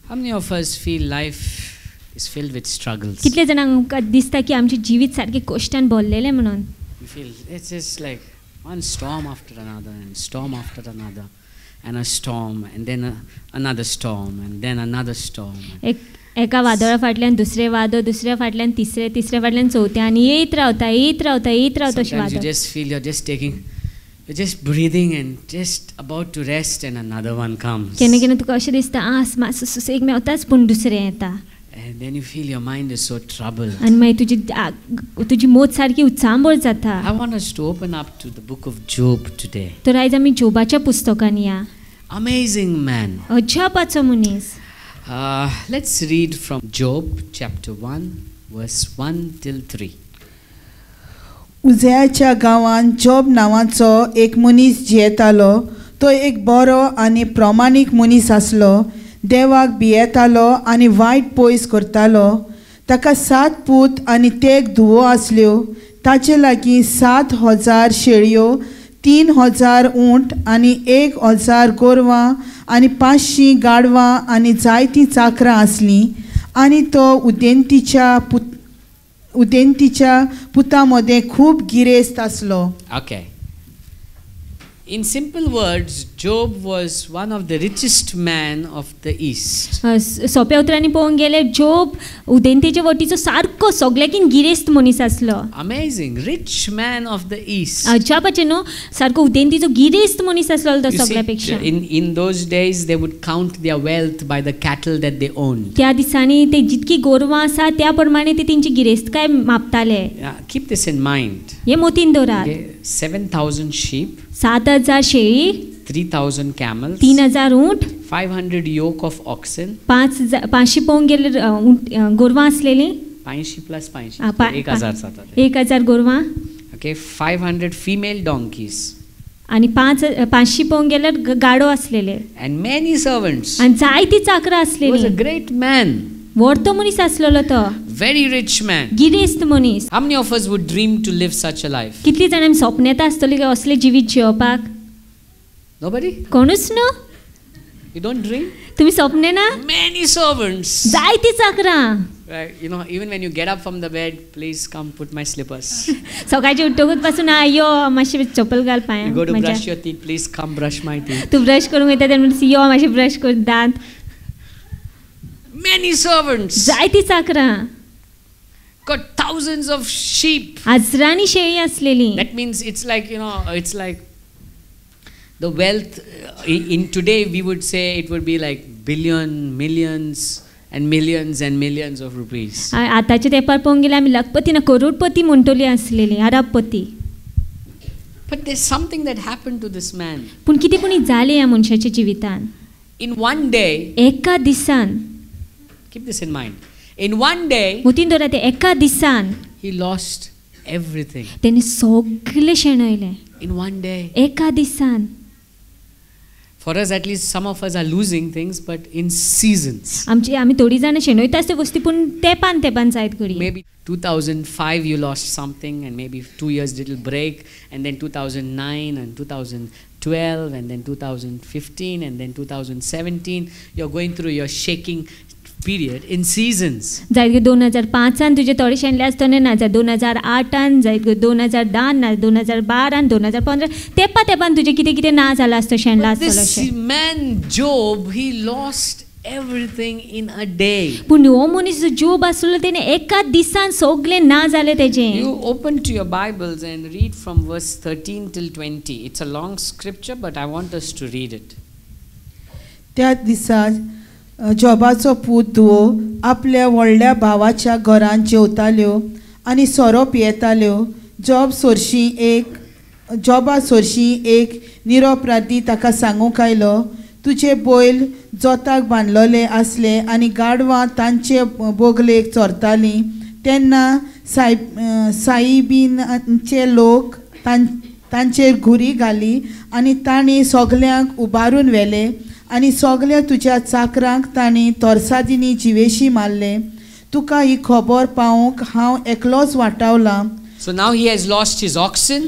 How many of us feel life is filled with struggles? कितले जाणांक दिसता की आमचे जीवित सारखे कश्टान भरलेले म्हणून. You feel it's just like one storm after another and storm after another and a storm and then another storm and then another storm. एका वादळा फाटल्यान दुसरे वादळ, दुसऱ्या फाटल्यान तिसरे, तिसऱ्या फाटल्यान चौथे आणि येत रावता अशी Sometimes you वादळ. just feel you're just breathing and just about to rest and another one comes. केन्ना तुका अशें दिसता मातसो सुसेग मेवताच पूण दुसरें येता. And then you feel your mind is so troubled. आनी मागीर तुजी मोत सारकी उत्सांबळ जाता. I want us to open up to the book of Job today. तर आयज आमी जोबाच्या पुस्तकान या. Amazing man. अजापाचो मनीस. Let's read from Job chapter 1 verse 1 till 3. उजयाच्या गांवांत जॉब नांवाचो एक मनीस जियेतालो. तो एक बरो आनी प्रामाणीक मनीस आसलो. देवाक भियेतालो आनी वायट पयस करतालो. ताका 7 पूत आनी 3 धुवो आसल्यो. ताचे लागीं 7,000 शेळयो, 3,000 ऊंट आनी 1,000 गोरवां आनी 500 गाडवां आनी जायतीं चाकरां आसलीं. आनी तो उदेंतीच्या पुता मदें खूब गिरेस्त आसलो. Okay. In simple words, Job was one of the richest man of the East. सोप्या उतरांनी पळोवंक गेले जोब उदेंतेच्या वटीचो सारको सगळ्याकीन गिरेस्त मनीस आसलो. Amazing, rich man of the East. अजापाचे न्हू सारको उदेंतीचो गिरेस्त मनीस आसलो तो सगळ्यापेक्षा. In those days they would count their wealth by the cattle that they owned. त्या दिसांनी ते जितकी गोरवां आसा त्या प्रमाणे ते तेंची गिरेस्तकाय मापताले. Keep this in mind. हे मोतीन दवरात. 7,000 sheep, 7,000 शेळी, 3,000 camels, 3,000 ऊंट, 500 yoke of oxen, 500 पळोवंक गेले गोरवां आसलेलीं. 500 plus 500, 1,000 जातात. 1,000 गोरवां. Okay, 500 female donkeys. आणि 500 पळोवंक गेल्यार गाडो आसलेले. And many servants. आणि जायती चाकरां He was a आसलेलीं. great man. व्हडतो मनीस आसलेलो तो. Very rich man. गिरेस्त मनीस. How many of us would dream to live such a life? कितली जाणां सपनेता आसतली की असले जिवीत जिवपाक? Nobody? कोणूच न्हू. You don't dream? तुम्ही सपने ना? Many servants. जायती चाकरां. Right? You know, even when you get up from the bed, please come put my slippers. सकाळचे उठोकूच पासून यो मातशें चप्पल घाल You पांयां. go to brush your teeth, please come brush my teeth. तूं ब्रश करूंक येता तेन्ना यो मातशें ब्रश कर दांत. Many servants. जायती चाकरां. Got thousands of sheep. हजारांनी शेळी आसलेली. That means it's like, you know, it's like the wealth in today we would say it would be like billion, millions and millions of rupees. आताच्या तेंपार पळोवंक गेल्यार आमी लखपती ना करोडपती म्हणटली आसलेली, अरबपती. But there's something that happened to this man. पूण कितें कोणी जालें ह्या मनशाच्या जिवितान. In one day, एका दिसान, keep this in mind. In one day, मोतीन दवरा ते एका दिसान he lost everything. तेणे सगळें शेणयलें. In one day. एका दिसान. For us, at least, some of us are losing things, but in seasons. आमी थोडी जाणां शेणयता त्यो वस्ती पूण तेपान जायत घडी. Maybe 2005 you lost something, and maybe 2 years little break, and then 2009 and 2012, and then 2015, and then 2017. You're going through your shaking period in seasons. जायत 2005 तुजे थोडे शेणले आसतले ना, 2008 जायत 2010 ना, 2012 2015 तेपान तुजे कितें ना जाला आसतो शेणला आसतलो. This man Job, he lost everything in a day. पूण हो मनीस जोब आसलो तेणे एका दिसान सगळें ना जालें तेजें. You open to your Bibles and read from verse 13 till 20. It's a long scripture, but I want us to read it. त्या दिसा जॉबाचो पूत धुवो आपल्या व्हडल्या भावाच्या घरांत जेवताल्यो आनी सोरो पियेताल्यो. जॉबा सोरशी एक निरोपराधी ताका सांगूंक आयलो, तुजे बैल जोताक बांदलोले आसले आनी गाडवां तांचे बोगलेक चोरतालीं. तेन्ना साहिबीनाचे लोक तांचेर घुरी घाली आनी तांणी सगल्यांक उबारून व्हेले आनी सगल्या तुज्या चाकरांक तांणी तोरसादिनी जिवेशी मारले. तुका ही खबर पावूंक हांव एकलोच वाटावलां. So now he has lost his oxen.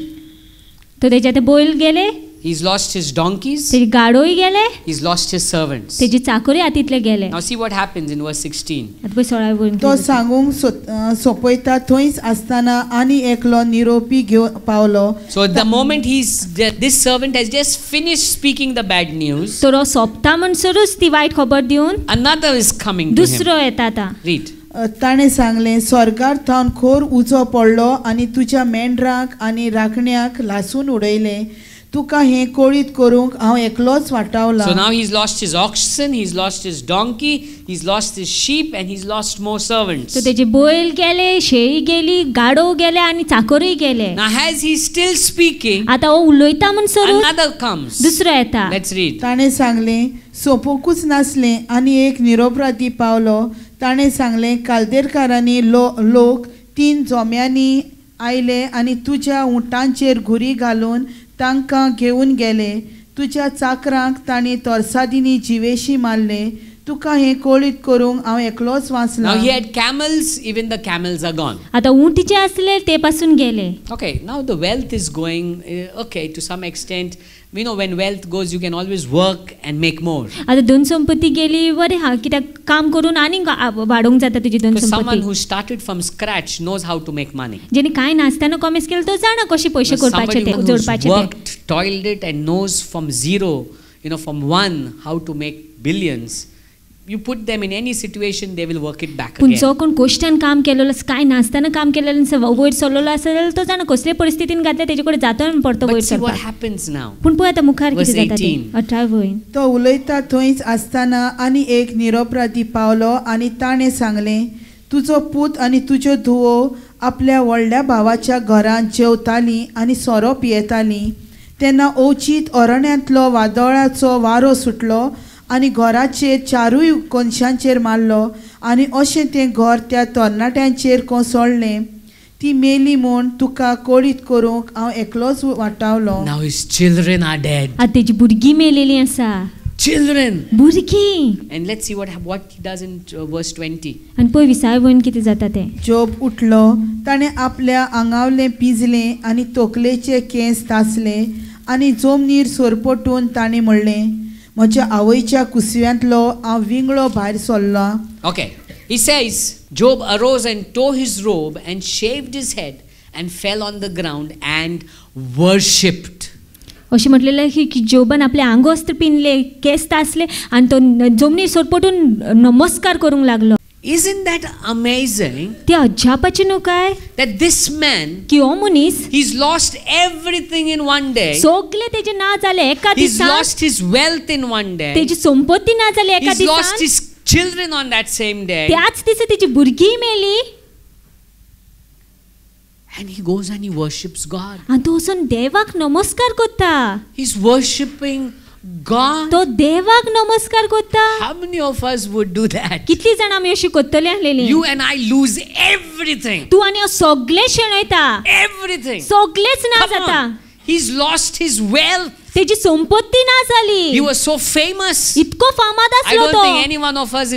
तो तेजे ते बैल गेले. He's lost his donkeys. तेजे गाडोय गेले, He's lost his servants. तेजी चाकरी हातींतले गेले. Now see what happens in verse 16. आता पळय 16 वरून तो सांगूंक सोपयता थंयच आसतना आनी एकलो निरोपी घेवन पावलो. So at the moment this servant has just finished speaking the bad news, तो सोंपता म्हणसरूच ती वायट खबर दिवन another is coming to him. दुसरो येता आता. Read. ताणें सांगलें, स्वर्गार थावन खोर उजो पडलो आनी तुज्या मेंढरांक आनी राखण्याक लासून उडयलें. तुका हें कोळीत करूंक हांव एकलोच वाटावला. So now he's lost his oxen, he's lost his donkey, he's lost his sheep, and he's lost more servants. तो तेजे बैल गेले, शेळी गेली, गाडो गेले आनी चाकरूय गेले. Now as he's still speaking, आता हो उलयता म्हणसरूच another comes. दुसरो येता. Let's read. ताणें सांगलें, सोंपोकूच नासलें आनी एक निरोपराधी पावलो. ताणें सांगलें, काल्देरकारांनी लोक 3 जोम्यांनी आयले आनी तुज्या उंटांचेर घुरी घालून तांकां घेवन गेले. तुज्या चाकरांक तांणी तोरसादिनी जिवेशी मारले. तुका हें कोळीत करूंक हांव एकलोच वाचला. Now he had camels, even the camels are gone. आता उंट जे असले ते पासून गेले. Okay, now the wealth is going, okay, to some extent. We know when wealth goes, you can always work and make more. आता धन संपत्ती गेली बरें हा कित्याक काम करून आनी वाडोवंक जाता तुजी धन Because someone संपत्ती. who started from scratch knows how to make money. जेणे कांय नासतना कॉमेस केलं तो जाणा कशे पयशे Because करपाचे somebody ते who's जोडपाचे ते. worked, toiled it and knows from zero, from one how to make billions. You put them in any situation, they will work it back पूण again. जो कोण कोश्टान काम केलेलो कांय नासतना काम केलेलो वयर सरलेलो आसा जाल्यार तो जाणा कसले परिस्थितीन घातले तेजे कडेन जाता परतो वयर But see what सरपाक. happens now. पूण पळय आतां मुखार कितें Verse जाता 18. तें 18 वयन. तो उलयता थंयच आसतना आनी एक निरोपराधी पावलो आनी ताणें सांगलें, तुजो पूत आनी तुज्यो धुवो आपल्या व्हडल्या भावाच्या घरांत जेवतालीं आनी सोरो पियेतालीं. तेन्ना ओचीत अरण्यांतलो वादळाचो वारो सुटलो आनी घराचेर 4 कोनशांचेर मारलो आनी अशें तें घर त्या तरणाट्यांचेर कोसळ्ळें. ती मेली म्हूण तुका कोळीत करूंक हांव एकलोच वाटावलो. Now his children are dead. आतां तेजी भुरगीं मेलेलीं आसा. Children. भुरगीं. And let's see what he does in verse 20. आनी पळय 20 वयन कितें जाता तें. जोब उठलो, ताणें आपल्या आंगावलें पिजलें आनी तोकलेचे केंस तासले आनी जमनीर सोरपटून ताणें म्हणलें, म्हज्या आवयच्या कुसव्यांतलो हांव विंगळो भायर सरलो. Okay. He says, Job arose and tore his robe and shaved his head and fell on the ground and worshipped. अशें म्हटलेलें की जोबान आपले आंगोस्त्र पिनले, केस तासले आनी तो जमनीर सोरपटून नमस्कार करूंक लागलो. Isn't that amazing? ते अजापाचें न्हू काय That this man, की हो मनीस he's lost everything in one day. सगळे तेजे ना जाले एका He's दिसान. lost his wealth in one day. तेजी संपत्ती ना जाली एका He's lost दिसान. his children on that same day. त्याच दिसा तेजी भुरगीं मेली And he goes and he worships God. आनी तो वचून देवाक नमस्कार करता. He's worshipping God. तो देवाक नमस्कार करता. How many of us would do that? कितली जाण आमी अशी करतली आसलेली. You and I lose everything. तू आनी हांव सगळे शेणयता. Everything. सगळेच ना Come जाता. on. He's lost his wealth. तेजी संपत्ती ना जाली. He was so famous. इतको फामाद I आसलो don't तो. think any one of us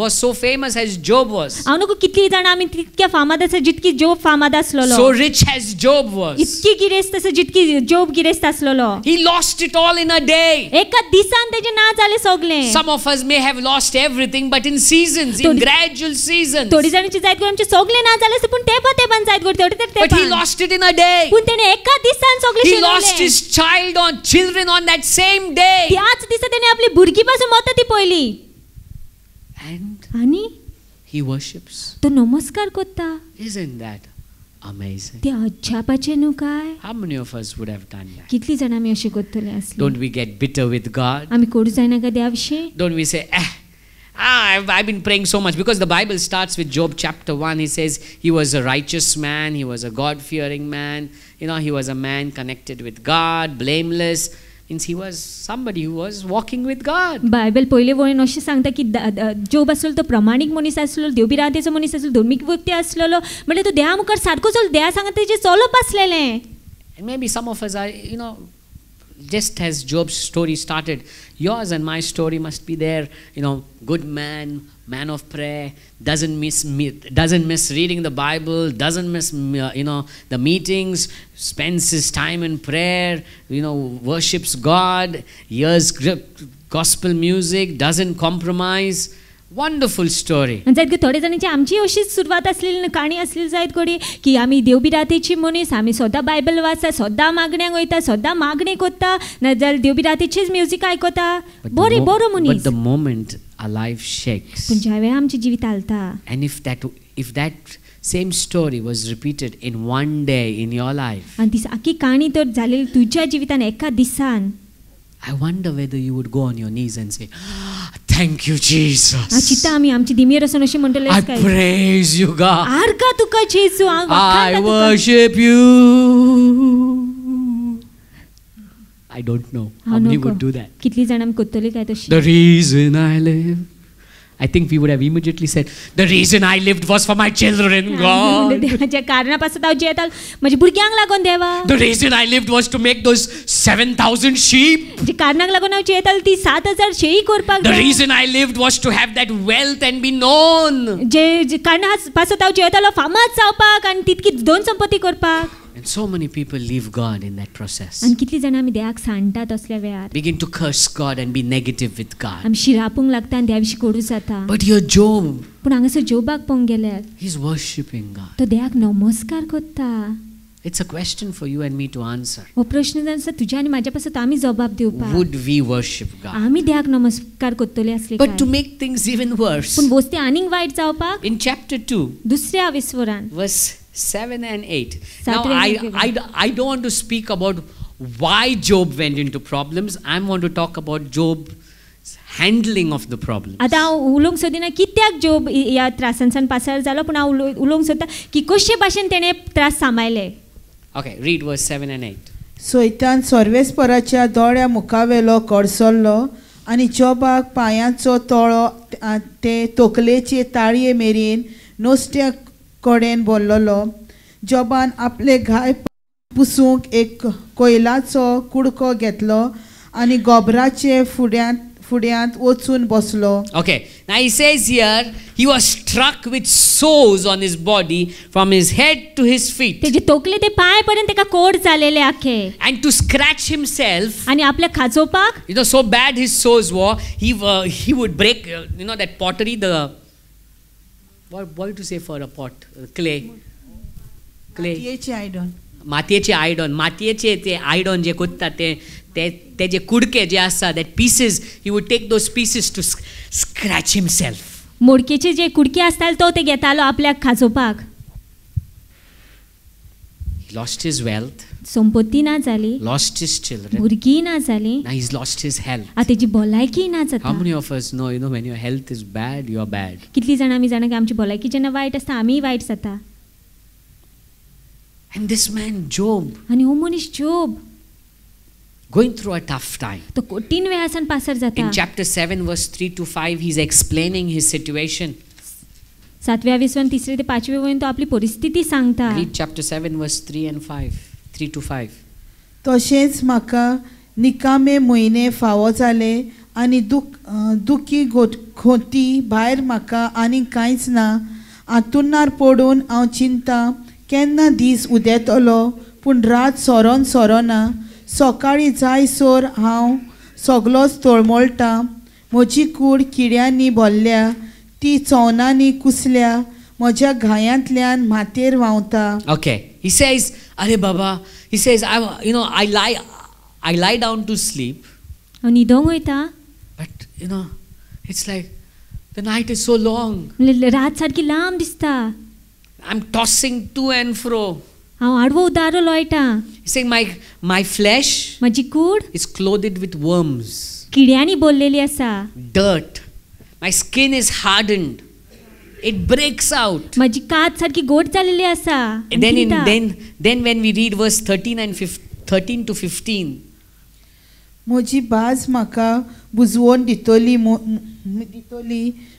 was so famous as Job was. हांव नको कितली जाण आमी तितक्या फामाद आसा जितकी जोब फामाद आसलोलो. So rich as Job was. इतकी गिरेस्त आसा जितकी जोब गिरेस्त आसलोलो. He lost it all in a day. एका दिसान तेजे ना जाले सगळे. Some of us may have lost everything, but in seasons, in gradual seasons. थोडी जाणांची जायत करून आमचे सगळे ना जाले पूण तेपान जायत करता थोडी तर But he lost it in a day. पूण तेणे एका दिसान सगळे He lost शेणले. his children on that same day. त्याच दिसा तेणे आपली भुरगी पासून मरता ती पयली. And आनी he worships. तो नमस्कार करता. Isn't that amazing? ते अजापाचें न्हू काय. How many of us would have done that? कितली जाण आमी अशी करतले आसली. Don't we get bitter with God? आमी कोडू जायना का देवा विशीं. Don't we say, I've been praying so much, because the Bible starts with Job chapter 1. He says he was a righteous man, he was a God-fearing man, he was a man connected with God, blameless. Means he was somebody who was walking with God. Bible पयले वळीन अशें सांगता की जोब आसलो तो प्रमाणीक मनीस आसलो, देवबिरादेचो मनीस आसलो, धर्मीक व्यक्ती आसलेलो. म्हणजे तो देवा मुखार सारको चल, देवा सांगता तेजें चलप आसलेलें. And maybe some of us are, just as Job's story started, yours and my story must be there. Good man of prayer, doesn't miss reading the Bible, doesn't miss the meetings, spends his time in prayer, worships God, hears gospel music, doesn't compromise. Wonderful story. आणि जायत थोडे जाणांची आमची अशीच सुरवात असलेली काणी असलेली जायत कोडी की आमी देवबिरातेची मनीस, आमी सदां बायबल वाचता, सदां मागण्यांक वयता, सदां मागणी करता, नाजाल्यार देवबिरातेचीच म्युजीक आयकता, बरो मनीस. But the moment our life shakes, पण ज्या वेळा आमचे जिवीत हालता, and if that same story was repeated in one day in your life, आणि ती आखी काणी तर जालेली तुज्या जिवितान एका दिसान, I wonder whether you would go on your knees and say, thank you, Jesus. चित्ता आमी आमची दिमेर असून अशी म्हणटले I praise you, God. आर्का तुका जेजू, I worship you. I don't know how many would do that. कितली जाण आमी कोत्तली काय तशी. The reason I live, I think we would have immediately said, the reason I lived was for my children, God. देवाच्या कारणापासून हांव जियेताल म्हज्या भुरग्यांक लागून देवा. The reason I lived was to make those 7,000 sheep. जे कारणाक लागून हांव जियेताल ती 7,000 शेळी करपाक. The reason I lived was to have that wealth and be known. जे कारणापासून हांव जियेतालो फामाद जावपाक आनी तितकी धन संपत्ती करपाक. And so many people leave God in that process. आनी कितली जाणां आमी देवाक सांडटात असल्या वेळार. Begin to curse God and be negative with God. आमी शिरापूंक लागता आनी देवा विशीं कोडू जाता. But here Job, पूण हांगासर जोबाक पळोवंक गेल्यार he's worshipping God. तो देवाक नमस्कार करता. It's a question for you and me to answer. हो प्रश्न आसा तुज्या आनी म्हाज्या पासत आमी जबाब दिवपाक. Would we worship God? आमी देवाक नमस्कार करतले असले But to make things even worse, पूण वस्ती आनीक वायट जावपाक in chapter 2, दुसऱ्या विस्वरान verse 7 and 8. Now, Saturday and I don't want to speak about why Job went into problems. I want to talk about Job's handling of the problem. आता हांव उलोवंक सोदिना कित्याक जोब ह्या त्रासांसान पासार जालो, पूण हांव उलोवंक सोदता की कशे भाशेन तेणें त्रास सांबाळले. Okay, read verse 7 and 8. सोयतान सर्वेस्पराच्या दोळ्या मुखावेलो कडसरलो आनी जोबाक पांयांचो तळो ते तोकलेचे ताळये मेरेन नोस्त्या कडेन बोल्लोलो. जोबान आपले घाय पुसूंक एक कोयलाचो कुडको घेतलो आनी गोबराचे फुड्यांत वचून बसलो. Okay, now he says here, he was struck with sores on his body from his head to his feet. तेजे तोकले ते पाय पर्यंत तेका कोड जालेले आखे. And to scratch himself, आनी आपल्या खाजोवपाक, so bad his sores were, he would break, that pottery, what to say for a pot? Clay. मातयेचे आयडन, मातयेचे ते आयडन जे कोत्ता ते जे कुडके जे आसा, that pieces, he would take those pieces to scratch himself. मोडकेचे जे कुडके आसताले तो ते घेतालो आपल्याक खाजोवपाक. He lost his wealth, संपत्ती ना जाली, lost his children, भुरगीं ना जाली, now he's lost his health. आता तेजी भलायकी ना जाता. How many of us know, when your health is bad, you're bad. कितली जाणां आमी जाणा की आमची भलायकी जेन्ना वायट आसता आमी वायट जाता. And this man Job, आनी हो मनीस जोब going through a tough time. तो कठीण वेळासान पासर जाता. In chapter 7 verse 3 to 5, he's explaining his situation. 7व्या विस्वान 3 ते 5 वयन तो आपली परिस्थिती सांगता. Read chapter 7 verse 3 to 5. तशेंच म्हाका निकामे म्हयने फावो जाले आनी दुखी खोती भायर म्हाका आनी कांयच ना. आंतुर्नार पडून हांव चिंता केन्ना दीस उदेतलो, पूण रात सोरोन सोरोना. सकाळी जायसर हांव सगलोच तळमळटा. म्हजी कूड किड्यांनी भरल्या, ती चोवनांनी कुसल्या, म्हज्या घायांतल्यान मातेर व्हांवता. Okay, he says, "Are Baba," he says, I lie down to sleep, न्हिदोंक वयता, but it's like the night is so long. रात सारकी लांब दिसता. I'm tossing to and fro. हांव आडवो उदारो लोळटा. He's saying my flesh म्हजी कूड is clothed with worms, किड्यांनी भरलेली आसा. dirt. My skin is hardened. It breaks out. म्हजी कात सारकी गोड जालेली आसा. Then when we read verse 13 to 15, म्हजी भाज म्हाका बुजवून दितली,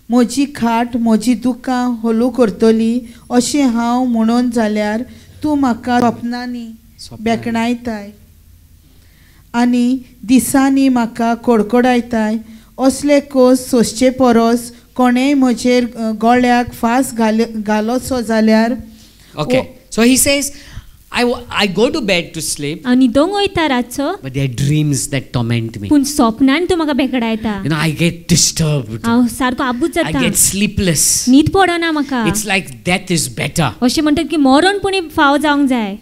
म्हजी खाट म्हजी दुकां हलू करतली. अशें हांव म्हणून जाल्यार तूं म्हाका स्वप्नांनी बेकणायताय. आनी दिसांनी म्हाका कडकडायताय असले कोस सोंसचे परस कोणेय म्हजेर गळ्याक फास घालोचो जाल्यार Okay. So he says, I go to bed to sleep, हांव न्हिदोंक वयता रातचो, but there are dreams that torment me. पूण स्वप्नान तूं म्हाका बेकडायता. I get disturbed. हांव सारको आबूज I जाता, get sleepless. न्हीद पडना म्हाका. It's like death is better. अशें म्हणटात की मरण पुणी फाव जावंक जाय.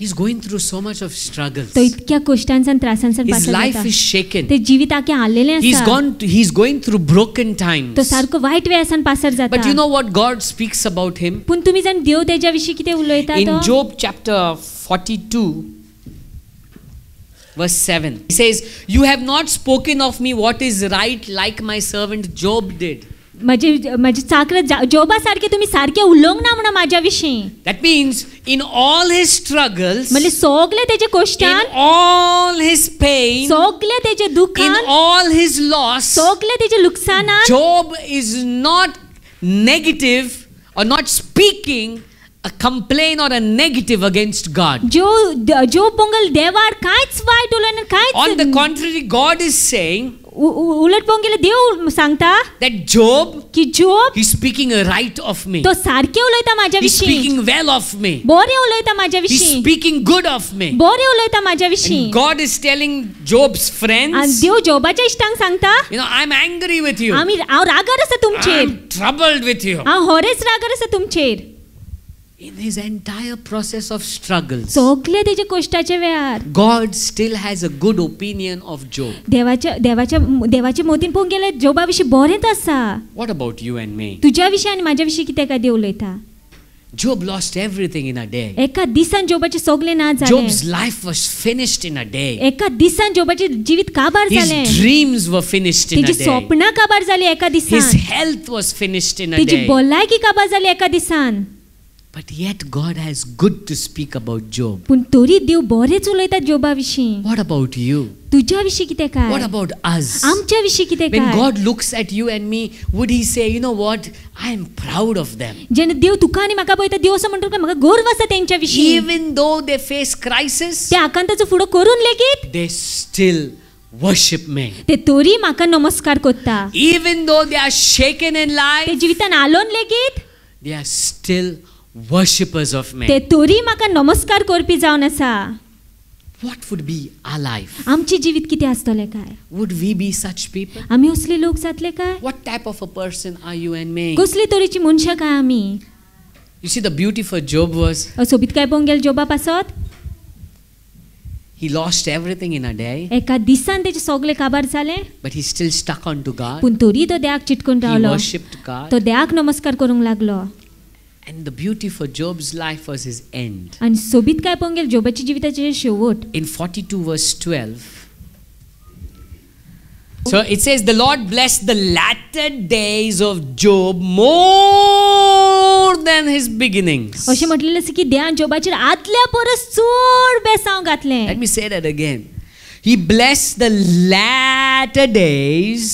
He's going through so much of struggles. तो इतक्या कश्टांसान त्रासांसान His पासत life जाता. is shaken. ते जिवीत आख्खें हाल्लेलें आसा. He's going through broken times. तो सारको वायट वेळासान पासर जाता. But you know what God speaks about him? पूण तुमी जाण देव तेज्या विशीं कितें उलयता In तो? Job chapter 42, verse 7, he says, "You have not spoken of me what is right like my servant Job did." म्हजे चाकर जोबा सारके तुमी सारके उलोवंक ना म्हणा म्हाज्या विशीं. That means in all his struggles, म्हणजे सगळे तेजे in कश्टान, all his pain, सगळे तेजे in दुखान, all his loss, सगळे तेजे लुकसानान Job is not negative or not speaking a complaint or a negative against God. जो पोंगल देवार कांयच वायट उलयना, On the कांयच contrary, God is saying उलट पोंगेले देव सांगता that Job, की जोब he's speaking right of me. तो सारके उलयता म्हाज्या He's विशीं, speaking well of me. बरें उलयता म्हाज्या He's विशीं, speaking good of me. बरें उलयता म्हाज्या विशीं. And God is telling Job's आनी friends, देव जोबाच्या इश्टांक सांगता, I'm angry with you. हांव रागार आसा तुमचेर, I'm troubled with you. हांव होरेच रागार आसा तुमचेर. In his entire process of struggles, सगळे तेजे कश्टाचे वेळार God still has a good opinion of Job. देवाचे मोतीन पळोवंक गेल्यार जोबा विशीं बरेंच आसा. What about you and me? तुज्या विशीं आनी म्हाज्या विशीं कितें काय देव उलयता. Job lost everything in a day. एका दिसान जोबाचे सगळे ना जालें. Job's life was finished in a day. एका दिसान जोबाचे जिवीत काबार His जालें. dreams were finished in a तेजी day. स्वप्नां काबार जाली एका His दिसान. health was finished in a तेजी day. भलायकी काबार जाली एका दिसान. But yet God has good to speak about Job. पूण तरी देव बरेच उलयता जोबा विशीं. What about you? तुज्या विशीं कितें काय? What about us? आमच्या विशीं कितें When काय? God looks at you and me, would he say, you know what? I am proud of them. जेन्ना देव तुका आनी म्हाका पळयता, देव असो म्हणटा म्हाका गर्व आसा तेंच्या विशीं. Even though they face crisis, ते आकांताचो फुडो करून लेगीत they still worship me. ते तरी म्हाका नमस्कार करता. Even though they are shaken in ते life, जिवितान आलोन लेगीत they are still worshippers of me. ते तरी म्हाका नमस्कार करपी जावन आसा. What would be our life? आमचे जिवीत कितें आसतलें काय? Would we be such people? आमी असले लोक जातले काय? What type of a person are you and me? कसली तरेची मनशां काय आमी? You see, the beauty for Job was सोबीत काय पळोवंक गेल जोबा पासत he lost everything in a day, एका दिसान तेजे सगळे काबार जाले, but he still stuck on to God. पूण तरी तो देवाक चिटकून He रावलो. worshipped God. तो देवाक नमस्कार करूंक लागलो. And the beauty for Job's life was his end. आनी सोबीत काय पळोवंक गेल जोबाच्या जिविताचे शेवट. In 42 verse 12, so it says, the Lord blessed the latter days of Job more than his beginnings. अशें म्हटलेलें आसा की देवान जोबाचेर आदल्या परस चड बेसांव घातलें. Let me say that again. He blessed the latter days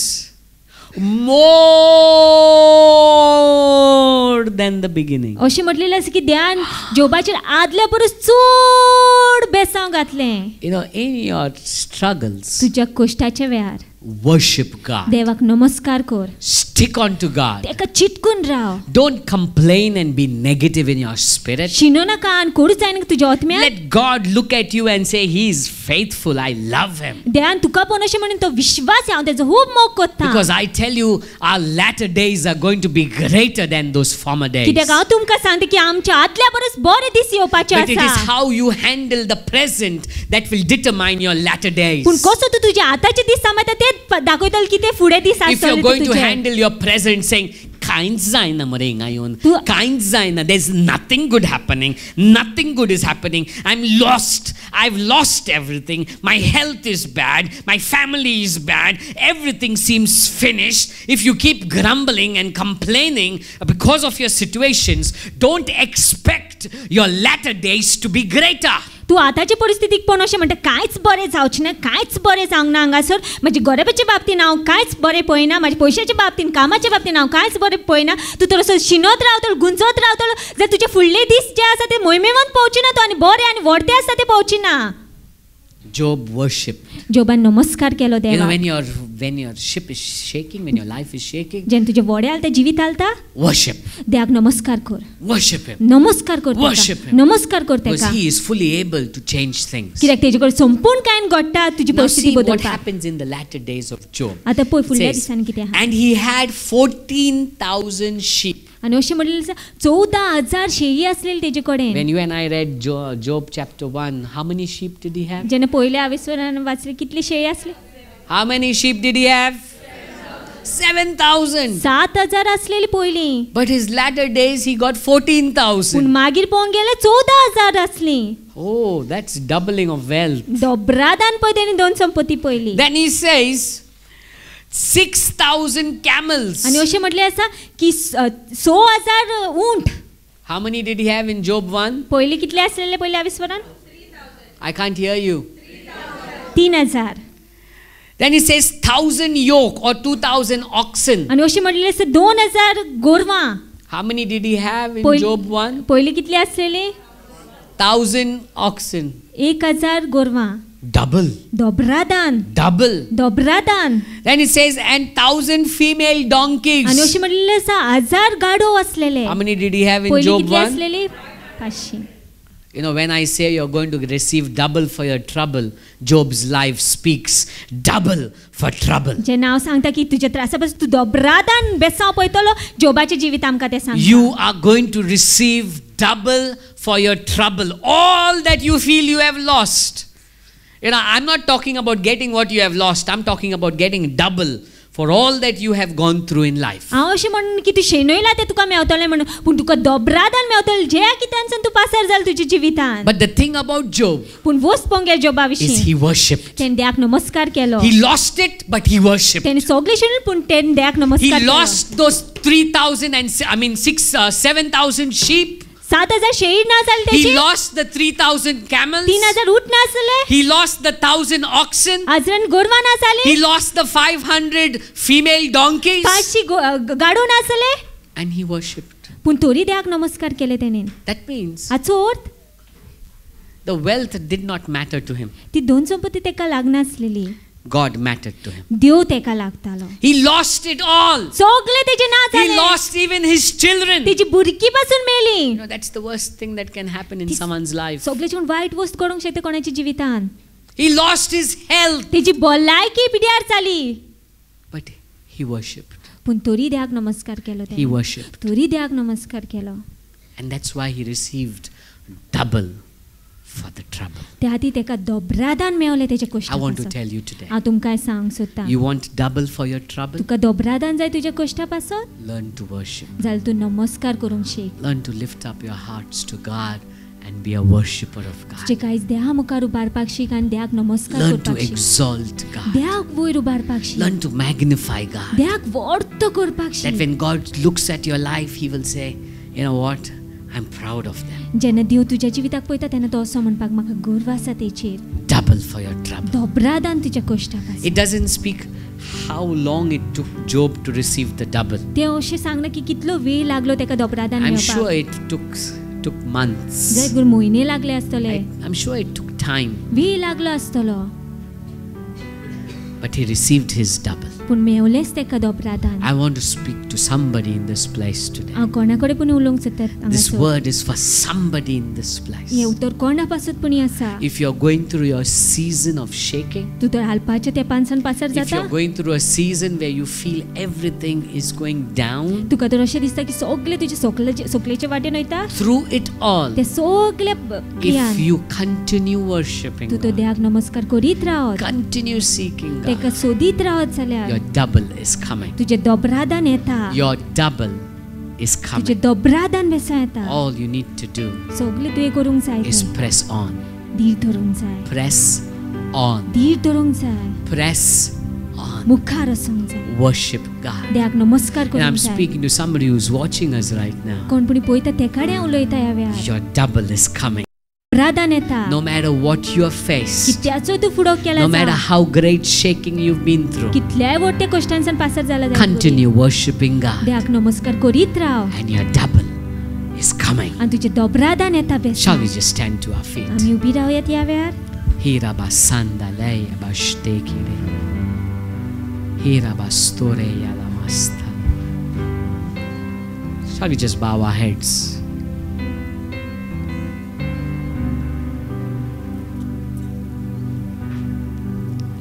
more than the beginning. अशें म्हटलेलें आसा की देवान जोबाचेर आदल्या परस चड बेसांव घातलें. You know, in your struggles, तुज्या कश्टाच्या वेळार worship God. देवाक नमस्कार कर. Stick on to God. तेका चिटकून राव. Don't complain and be negative in your spirit. Shino नाका आनी कोरूच जायना तुज्या आत्म्यान. Let God look at you and say, He is faithful. I love Him. देवान तुका पळोवन अशें म्हणून तो विश्वास हांव तेजो खूब मोग करता. Because I tell you, our latter days are going to be greater than those former days. कित्याक हांव तुमकां सांगता की आमच्या आदल्या परस बरे दीस येवपाचे But it is आसा. how you handle the present that will determine your latter days. पूण कसो तूं तुजे आतांचे दीस सांबाळटा ते दाखयतलो की ते फुडें दीस If you're आसतले going to तुजे. handle your present saying, कांयच जायना मरे हिंगा येवन, तूं- कांयच जायना, there's nothing good happening, nothing good is happening, I'm lost, I've lost everything, my health is bad, my family is bad, everything seems finished. If you keep grumbling and complaining because of your situations, don't expect your latter days to be greater. तूं आतांचे परिस्थितीक पळोवन अशें म्हणटा कांयच बरें जावचें ना, कांयच बरें जावंक ना हांगासर. म्हज्या गरजेच्या बाबतीन हांव कांयच बरें पळयना, म्हाज्या पयशाच्या बाबतीन, कामाच्या बाबतीन हांव कांयच बरें पळयना. तूं तर असो शिनत रावतलो, गुंजत रावतलो, जाल्यार तुजे फुडले दीस जे आसा ते मोहिमेवंत पावचे ना तूं, आनी बरे आनी व्हडते आसता ते पावचे ना. Job worshipped. जोबान नमस्कार केलो You know, देवाक. when your ship is shaking, when your life is shaking, जेन्ना तुजे व्हडे आलता जिवीत आलता worship. देवाक नमस्कार कर. Worship him. नमस्कार कर Worship तेका. him. नमस्कार कर Because तेका. he is fully able to change things. कित्याक तेजे कडेन संपूर्ण कायन घडटा तुजी Now परिस्थिती see what बदलपाक. happens in the latter days of Job. आतां पळय It फुडल्या says, दिसांनी कितें आहा. and he had 14,000 sheep. आनी अशें म्हणलेलें आसा 14,000 शेळी आसलेली तेजे कडेन. When you and I read Job chapter 1, how many sheep did he have? जेन्ना पयल्या आवेसरान वाचले कितली शेळी आसली. How many sheep did he have? 7,000. 7,000 आसलेली पयलीं. But his latter days he got पूण 14,000. मागीर पळोवंक गेल्यार 14,000 आसली. Oh, that's doubling of wealth. दोबरादान पळय तेणी दोन संपत्ती पयली. Then he says 6,000 camels. आनी अशें म्हटलें आसा की 6,000 ऊंट. How many did he have in Job 1? पयलीं कितले आसलेले पयल्या आवेसरान. I can't hear you. 3,000. Then he says 1,000 yoke or 2,000 oxen. आनी अशें म्हटलें आसा 2,000 गोरवां. How many did he have in पयली- Job 1? पयलीं कितली आसलेली. 1,000 oxen. 1,000 गोरवां. Double. दोबरादान. Double. दोबरादान. Then it says, and 1,000 female donkeys. आनी अशें म्हटलेलें आसा 1,000 गाडो आसलेले. How many did he have in पयलीं Job कितली 1? आसलेली. 500. You know, when I say you're going to receive double for your trouble, Job's life speaks double for trouble. जेन्ना हांव सांगता की तुज्या त्रासा पासून तूं दोबरादान बेसांव पळयतलो जोबाचें जिवीत आमकां तें सांगता. You are going to receive double for your trouble. All that you feel you have lost. You know, I'm not talking about getting what you have lost. I'm talking about getting double for all that you have gone through in life. हांव अशें म्हणून की तूं शेणयलां तें तुका मेवतलें म्हणून पूण तुका दोबरादान मेवतलें ज्या कित्यानसून तूं पासार जाल तुज्या जिवितान. But the thing about Job पूण वस्त पोंगे जोबा is विशीं he worshipped. तेणें देवाक नमस्कार केलो. He lost it, but he worshipped. तेणें सगळें शेणून पूण तेणें देवाक He नमस्कार केलो. lost those 3,000 and 7,000 sheep. 7,000 शेळी ना जाली He तेची. lost the 3,000 camels. 3,000 ऊंट ना आसले. He lost the 1,000 oxen. 1,000 गोरवां ना He जाली. lost the 500 female donkeys. 500 गाडो ना आसले. And he worshipped. पूण तोरी देवाक नमस्कार केले तेणें. That means हाचो अर्थ the wealth did not matter to him. ती दोन संपत्ती तेका लागना आसलेली. God mattered to him. देव तेका लागतालो. He lost it all. सगळे तेजे ना He जाले. lost even his children. तेजी भुरगीं पासून मेली. You know, that's the worst thing that can happen in someone's life. सगळेच्यान वायट वस्त करूंक शकता कोणाच्या जिवितान. He lost his health. तेजी भलायकी पिड्यार जाली. But he worshipped. पूण तोरी देवाक नमस्कार केलो He तेणें. worshipped. तोरी देवाक नमस्कार केलो. And that's why he received double for the trouble. त्या खातीर तेका दोबरादान मेवलें तेजे I कश्टा want to पासून. tell you today. हांव तुमकां सांग सोदतां. You want double for your trouble? तुका दोबरादान जाय तुज्या कश्टा पासून Learn to worship. जाल्यार तूं नमस्कार करूंक शीक. Learn to lift up your hearts to God and be a worshipper of तुजें God. कांयच देहा मुखार उबारपाक शीक आनी देवाक नमस्कार Learn to करपाक शीक. exalt God. देवाक वयर उबारपाक शीक. Learn to magnify God. देवाक व्हड करपाक That शीक. when God looks at your life, He will say, you know what? I'm proud of them. जेन्ना देव तुज्या जिविताक पळयता तेन्ना तो असो म्हणपाक म्हाका गर्व आसा तेचेर. Double for your trouble. दोबरादान तुज्या कश्टा पासून. It doesn't speak how long it took Job to receive the double. ते अशें सांगना की कितलो वेळ लागलो तेका दोबरादान I'm मेळपाक. sure it took months. जायत म्हयने लागले आसतले. I'm sure it took time. वेळ लागलो आसतलो. But he received his double. पूण मेवलेच तेका दोबरादान. I want to speak to somebody in this place today. हांव कोणा कडेन पूण उलोवंक सोदता This हांगासर. word is for somebody in this place. हें उतर कोणा पासून पूण आसा. If you're going through your season of shaking, तूं तर हालपाच्या तेंपानसान पासर if जाता. you're going through a season where you feel everything is going down, तुका तर अशें दिसता की सगळे तुजे सोकलेचे वाटेन वयता. through it all, ते सगळे क्रियान if you continue worshiping तूं तो God, देवाक नमस्कार करीत रावत. continue seeking तेका God, सोदीत रावत जाल्यार your double is coming. तुजे दोबरादान येता. Your double is तुजे coming. दोबरादान बेसा येता. All you need to do सगळे तुवें करूंक जाय is तें. press on. धीर धरूंक जाय. Press on. धीर धरूंक जाय. Press on. मुखार वचूंक जाय. Worship God. देवाक नमस्कार And I'm करूंक जाय. speaking to somebody who's watching us right now. कोण पुणी पळयता ते कडेन उलयता ह्या वेळार. Your double is coming. दोबरादान येता. No matter what you have faced, कित्याचो तू फुडो केला no matter जा. how great shaking you've been through, कितल्याय व्हडटे कश्टांसान पासर जाला जाल्यार continue worshiping God. देवाक नमस्कार करीत राव. And your double is coming. आनी तुजे दोबरादान येता बेसा. Shall we just stand to our feet? आमी उबी रावयात ह्या वेळार. Hira basanda leya bashtekire. Hira bastore yalamasta. Shall we just bow our heads?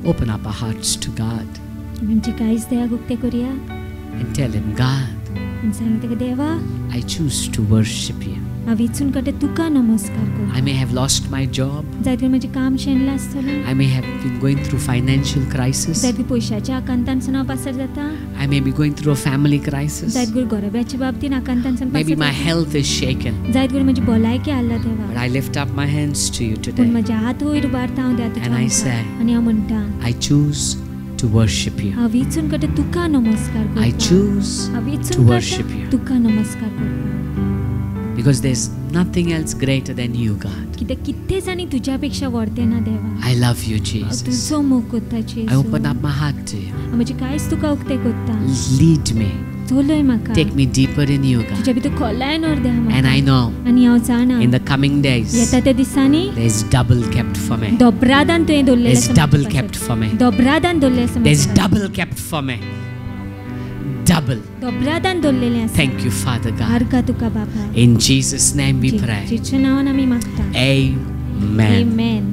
Open up our hearts to God आमची काहीच देवाक उक्ते करूया and tell Him, God, आनी सांगता देवा I choose to worship You. हांव इचून कटे तुका नमस्कार I करता may have lost my job. जायत करून म्हजें काम शेणलें आसतलें I may have been going through financial crisis. जायत करून पयशाच्या आकांतांसून हांव पासर जाता I may be going through a family crisis. जायत करून गरोब्याच्या बाबतीन आकांतांसून Maybe पासर my जाता health is shaken. जायत करून म्हजी भलायकी हाल्ला But देवा I lift up my hands to You पूण today. म्हजे हात वयर उबारता हांव देवा And I तुका say, आनी हांव म्हणटा I choose to worship You. हांव इचून कटे तुका नमस्कार I करता choose हांव to इचून worship कटे You. तुका नमस्कार करता Because there's nothing else greater than You, God. कित्याक कितेंच आनी तुज्या पेक्षा व्हडतें ना देवा I love You, हांव Jesus. तुजो मोग करता I जेजू open up my heart to You. हांव म्हजें कांयच तुका उक्तें करता Lead me. चलय म्हाका Take me deeper in You, God. तुज्या भितर खोलायन व्हर देवा And म्हाका I know आनी हांव जाणा in the coming days, येता त्या दिसांनी there's double kept for me. दोबरादान तुवें दवरलेलें There's आसा double म्हाका kept पासर. for me. दोबरादान दवरलेलें आसा There's म्हाका passer. double kept for me. Double. दोबरादान दवरलेलें आसा Thank you, Father God. आर्गा तुका बाबा In Jesus' name we pray. जेच्या नांवान आमी मागता Amen. Amen.